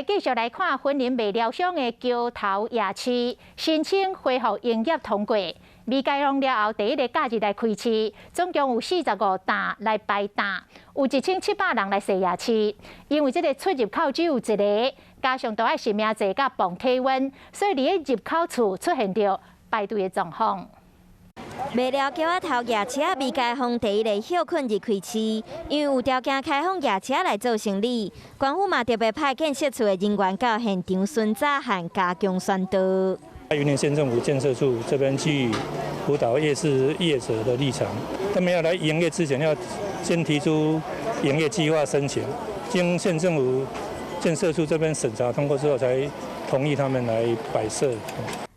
继续来看婚姻未疗伤的桥头夜市，申请恢复营业通过。未开放了后，第一个假日来开市，总共有45摊来摆档，有1700人来踅夜市。因为这个出入口只有一个，加上都爱实名制甲磅体温，所以伫个入口处出现着排队的状况。 为了桥仔头夜市未开放第一个休困日开市，因为有条件开放夜市来做生意，官府嘛特别派建设处的人员到现场巡查和加强宣导。云林县政府建设处这边去辅导夜市业者的立场，他们要来营业之前要先提出营业计划申请，经县政府建设处这边审查通过之后，才同意他们来摆设。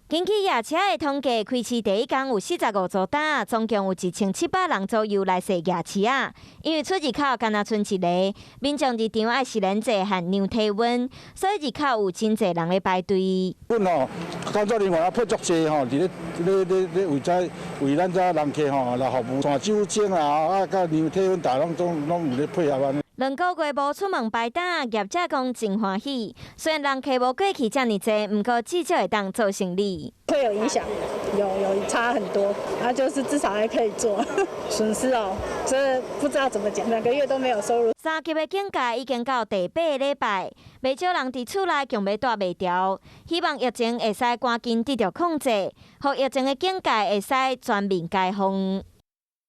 根据夜市的统计，开市第一天有45组摊，总共有1700人左右来踅夜市啊。因为出入口敢若剩一个，民众入场爱实名制和量体温，所以入口有真侪人咧排队。阮工作人员也迫足济伫咧为咱遮人客来服务，像酒精啊，甲量体温，大拢有咧配合安尼。 2个月无出门摆档，业者讲真欢喜。虽然人客无过去遮尔济，不过至少会当做生意。会有影响，有差很多，就是至少还可以做。损失哦，这不知道怎么讲，2个月都没有收入。3级的警戒已经到第8个礼拜，不少人伫厝内强要带袂牢，希望疫情会使赶紧得到控制，互疫情的警戒会使全面解封。